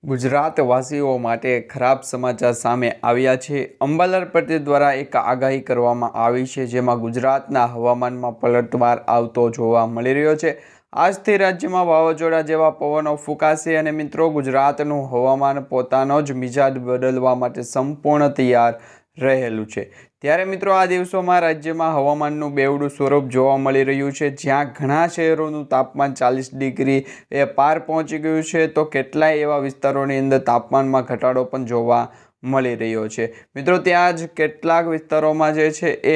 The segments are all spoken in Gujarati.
ગુજરાતવાસીઓ માટે ખરાબ સમાચાર સામે આવ્યા છે। અંબાલાલ પટેલ દ્વારા એક આગાહી કરવામાં આવી છે, જેમાં ગુજરાતના હવામાનમાં પલટવાર આવતો જોવા મળી રહ્યો છે। આજથી રાજ્યમાં વાવાઝોડા જેવા પવનો ફૂંકાશે અને મિત્રો ગુજરાતનું હવામાન પોતાનો જ મિજાજ બદલવા માટે સંપૂર્ણ તૈયાર રહેલું છે। ત્યારે મિત્રો આ દિવસોમાં રાજ્યમાં હવામાનનું બેવડું સ્વરૂપ જોવા મળી રહ્યું છે, જ્યાં ઘણા શહેરોનું તાપમાન 40 ડિગ્રી પાર પહોંચી ગયું છે, તો કેટલાય એવા વિસ્તારોની અંદર તાપમાનમાં ઘટાડો પણ જોવા મળી રહ્યો છે। મિત્રો ત્યાં જ કેટલાક વિસ્તારોમાં જે છે એ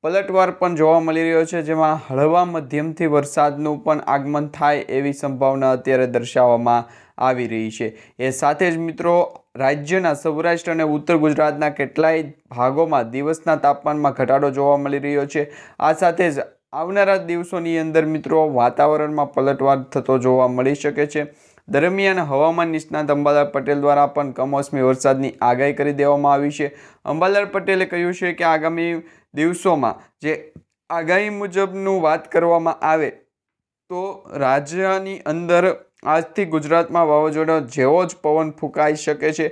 પલટવાર પણ જોવા મળી રહ્યો છે, જેમાં હળવા મધ્યમથી વરસાદનું પણ આગમન થાય એવી સંભાવના અત્યારે દર્શાવવામાં આવી રહી છે। એ સાથે જ મિત્રો રાજ્યના સૌરાષ્ટ્ર અને ઉત્તર ગુજરાતના કેટલાય ભાગોમાં દિવસના તાપમાનમાં ઘટાડો જોવા મળી રહ્યો છે। આ સાથે જ આવનારા દિવસોની અંદર મિત્રો વાતાવરણમાં પલટવાર થતો જોવા મળી શકે છે। દરમિયાન હવામાન નિષ્ણાત અંબાલાલ પટેલ દ્વારા પણ કમોસમી વરસાદની આગાહી કરી દેવામાં આવી છે। અંબાલાલ પટેલે કહ્યું છે કે આગામી દિવસોમાં જે આગાહી મુજબનું વાત કરવામાં આવે તો રાજ્યની અંદર આજથી ગુજરાતમાં વાવાઝોડા જેવો જ પવન ફૂંકાઈ શકે છે।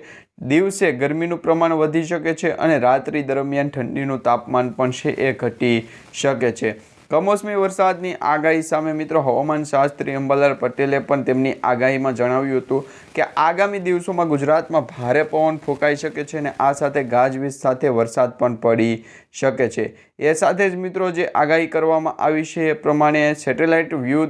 દિવસે ગરમીનું પ્રમાણ વધી શકે છે અને રાત્રિ દરમિયાન ઠંડીનું તાપમાન પણ છે એ ઘટી શકે છે। કમોસમી વરસાદની આગાહી સામે મિત્રો હવામાન શાસ્ત્રી અંબાલાલ પટેલે પણ તેમની આગાહીમાં જણાવ્યું હતું કે આગામી દિવસોમાં ગુજરાતમાં ભારે પવન ફૂંકાઈ શકે છે અને આ સાથે ગાજવીજ સાથે વરસાદ પણ પડી શકે છે। એ સાથે જ મિત્રો જે આગાહી કરવામાં આવી છે એ પ્રમાણે સેટેલાઇટ વ્યૂ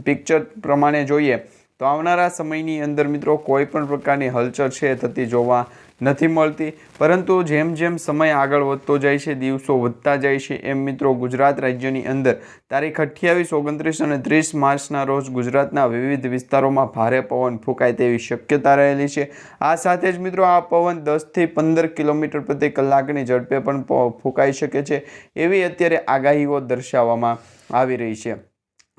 પિક્ચર પ્રમાણે જોઈએ તો આવનારા સમયની અંદર મિત્રો કોઈ પણ પ્રકારની હલચલ છે થતી જોવા નથી મળતી, પરંતુ જેમ જેમ સમય આગળ વધતો જાય છે, દિવસો વધતા જાય છે, એમ મિત્રો ગુજરાત રાજ્યની અંદર તારીખ 28, 29 અને 30 માર્ચના રોજ ગુજરાતના વિવિધ વિસ્તારોમાં ભારે પવન ફૂંકાય તેવી શક્યતા રહેલી છે। આ સાથે જ મિત્રો આ પવન 10થી 15 કિલોમીટર પ્રતિ કલાકની ઝડપે પણ ફૂંકાઈ શકે છે એવી અત્યારે આગાહીઓ દર્શાવવામાં આવી રહી છે।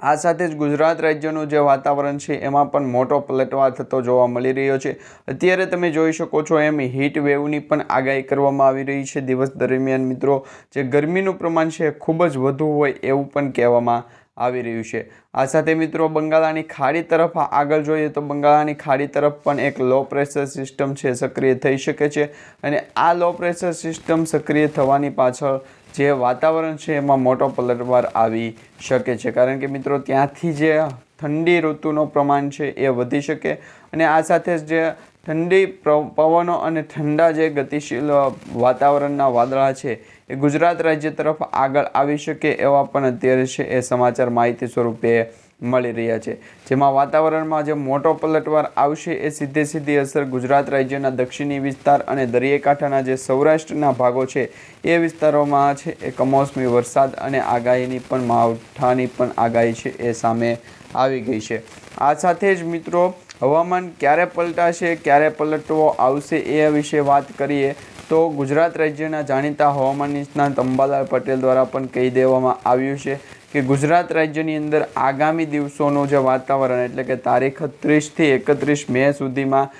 આ સાથે જ ગુજરાત રાજ્યનું જે વાતાવરણ છે એમાં પણ મોટો પલટવાર થતો જોવા મળી રહ્યો છે। અત્યારે તમે જોઈ શકો છો એમ હીટ વેવની પણ આગાહી કરવામાં આવી રહી છે। દિવસ દરમિયાન મિત્રો જે ગરમીનું પ્રમાણ છે ખૂબ જ વધુ હોય એવું પણ કહેવામાં આવી રહ્યું છે। આ સાથે મિત્રો બંગાળાની ખાડી તરફ આગળ જોઈએ તો બંગાળાની ખાડી તરફ પણ એક લો પ્રેશર સિસ્ટમ છે સક્રિય થઈ શકે છે અને આ લો પ્રેશર સિસ્ટમ સક્રિય થવાની પાછળ જે વાતાવરણ છે એમાં મોટો પલટવાર આવી શકે છે, કારણ કે મિત્રો ત્યાંથી જે ઠંડી ઋતુનો પ્રમાણ છે એ વધી શકે અને આ સાથે જ જે ઠંડી પવનો અને ઠંડા જે ગતિશીલ વાતાવરણના વાદળા છે એ ગુજરાત રાજ્ય તરફ આગળ આવી શકે એવા પણ અત્યારે છે એ સમાચાર માહિતી સ્વરૂપે મળી રહ્યા છે। જેમાં વાતાવરણમાં જે મોટો પલટવાર આવશે એ સીધી અસર ગુજરાત રાજ્યના દક્ષિણી વિસ્તાર અને દરિયાકાંઠાના જે સૌરાષ્ટ્રના ભાગો છે એ વિસ્તારોમાં છે એ કમોસમી વરસાદ અને આગાહીની પણ માવઠાની પણ આગાહી છે એ સામે આવી ગઈ છે। આ સાથે જ મિત્રો હવામાન ક્યારે પલટાશે, ક્યારે પલટવો આવશે એ વિશે વાત કરીએ તો ગુજરાત રાજ્યના જાણીતા હવામાન નિષ્ણાત અંબાલાલ પટેલ દ્વારા પણ કહી દેવામાં આવ્યું છે કે ગુજરાત રાજ્યની અંદર આગામી દિવસોનું જે વાતાવરણ એટલે કે તારીખ 30થી 31 મે સુધીમાં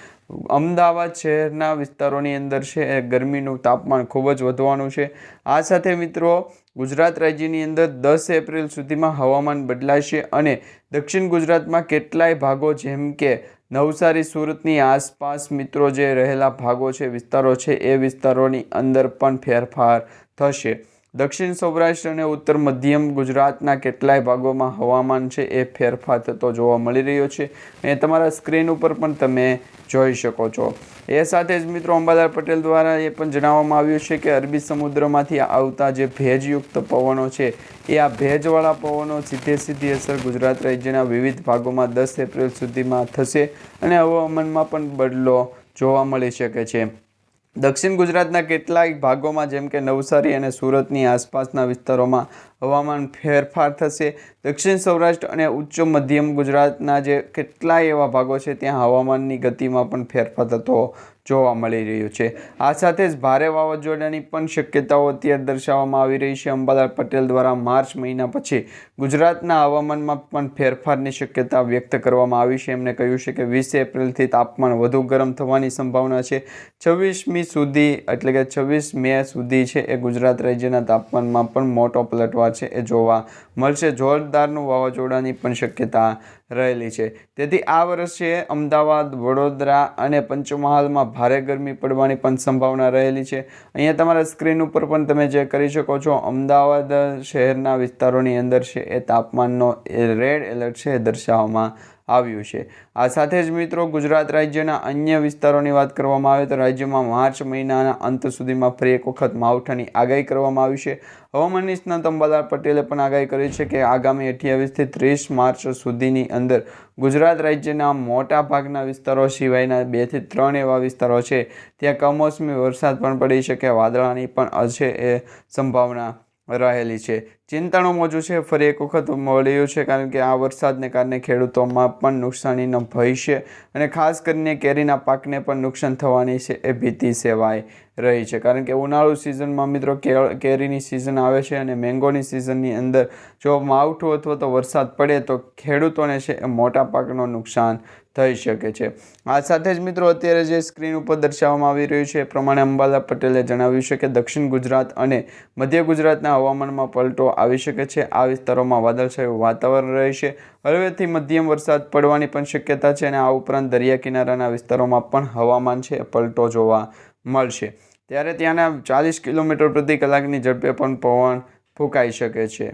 અમદાવાદ શહેરના વિસ્તારોની અંદર છે એ ગરમીનું તાપમાન ખૂબ જ વધવાનું છે। આ સાથે મિત્રો ગુજરાત રાજ્યની અંદર 10 એપ્રિલ સુધીમાં હવામાન બદલાશે અને દક્ષિણ ગુજરાતમાં કેટલાય ભાગો જેમ કે નવસારી, સુરતની આસપાસ મિત્રો જે રહેલા ભાગો છે, વિસ્તારો છે, એ વિસ્તારોની અંદર પણ ફેરફાર થશે। દક્ષિણ સૌરાષ્ટ્ર અને ઉત્તર મધ્યમ ગુજરાતના કેટલાય ભાગોમાં હવામાન છે એ ફેરફાર થતો જોવા મળી રહ્યો છે અને તમારા સ્ક્રીન ઉપર પણ તમે જોઈ શકો છો। એ સાથે જ મિત્રો અંબાલાલ પટેલ દ્વારા એ પણ જણાવવામાં આવ્યું છે કે અરબી સમુદ્રમાંથી આવતા જે ભેજયુક્ત પવનો છે એ આ ભેજવાળા પવનો સીધી અસર ગુજરાત રાજ્યના વિવિધ ભાગોમાં 10 એપ્રિલ સુધીમાં થશે અને હવામાનમાં પણ બદલો જોવા મળી શકે છે। દક્ષિણ ગુજરાતના કેટલાક ભાગોમાં જેમ કે નવસારી અને સુરતની આસપાસના વિસ્તારોમાં હવામાન ફેરફાર થશે। દક્ષિણ સૌરાષ્ટ્ર અને ઉચ્ચ મધ્યમ ગુજરાતના જે કેટલાય એવા ભાગો છે ત્યાં હવામાનની ગતિમાં પણ ફેરફાર થતો જોવા મળી રહ્યું છે। આ સાથે જ ભારે વાવાઝોડાની પણ શક્યતાઓ અત્યારે દર્શાવવામાં આવી રહી છે। અંબાલાલ પટેલ દ્વારા માર્ચ મહિના પછી ગુજરાતના હવામાનમાં પણ ફેરફારની શક્યતા વ્યક્ત કરવામાં આવી છે। એમણે કહ્યું છે કે 20 એપ્રિલથી તાપમાન વધુ ગરમ થવાની સંભાવના છે। 26મી સુધી એટલે કે 26 મે સુધી છે એ ગુજરાત રાજ્યના તાપમાનમાં પણ મોટો પલટવાર છે એ જોવા મળશે. જોરદારનું વાવાઝોડાની પણ શક્યતા રહેલી છે. તેથી આ વર્ષે અમદાવાદ, વડોદરા અને પંચમહાલમાં ભારે ગરમી પડવાની પણ સંભાવના રહેલી છે. અહીંયા તમારા સ્ક્રીન ઉપર પણ તમે જે કરી શકો છો, અમદાવાદ શહેરના વિસ્તારોની અંદર છે એ તાપમાનનો રેડ એલર્ટ છે એ દર્શાવવામાં આવ્યું છે. આ સાથે જ મિત્રો ગુજરાત રાજ્યના અન્ય વિસ્તારોની વાત કરવામાં આવે તો રાજ્યમાં માર્ચ મહિનાના અંત સુધીમાં ફરી એક વખત માવઠાની આગાહી કરવામાં આવી છે. હવામાન નિષ્ણાત અંબાલાલ પટેલે પણ આગાહી કરી છે કે આગામી 28થી 30 માર્ચ સુધીની અંદર ગુજરાત રાજ્યના મોટા ભાગના વિસ્તારો સિવાયના 2 થી 3 એવા વિસ્તારો છે ત્યાં કમોસમી વરસાદ પણ પડી શકે, વાદળાની પણ છે એ સંભાવના રહેલી છે. ચિંતાનું મોજું છે ફરી એક વખત મળ્યું છે, કારણ કે આ વરસાદને કારણે ખેડૂતોમાં પણ નુકસાનીનો ભય છે અને ખાસ કરીને કેરીના પાકને પણ નુકસાન થવાની છે એ ભીતિ સેવાઈ રહી છે. કારણ કે ઉનાળુ સિઝનમાં મિત્રો કેરીની સિઝન આવે છે અને મેંગોની સિઝનની અંદર જો માવઠું અથવા તો વરસાદ પડે તો ખેડૂતોને છે એ મોટા પાકનું નુકસાન થઈ શકે છે. આ સાથે જ મિત્રો અત્યારે જે સ્ક્રીન ઉપર દર્શાવવામાં આવી રહ્યું છે એ પ્રમાણે અંબાલાલ પટેલે જણાવ્યું છે કે દક્ષિણ ગુજરાત અને મધ્ય ગુજરાતના હવામાનમાં પલટો આવી શકે છે. આ વિસ્તારોમાં વાદળછાયું વાતાવરણ રહેશે. હળવેથી મધ્યમ વરસાદ પડવાની પણ શક્યતા છે અને આ ઉપરાંત દરિયા કિનારાના વિસ્તારોમાં પણ હવામાન છે પલટો જોવા મળશે. ત્યારે ત્યાંના 40 કિલોમીટર પ્રતિ કલાકની ઝડપે પણ પવન ફૂંકાઈ શકે છે.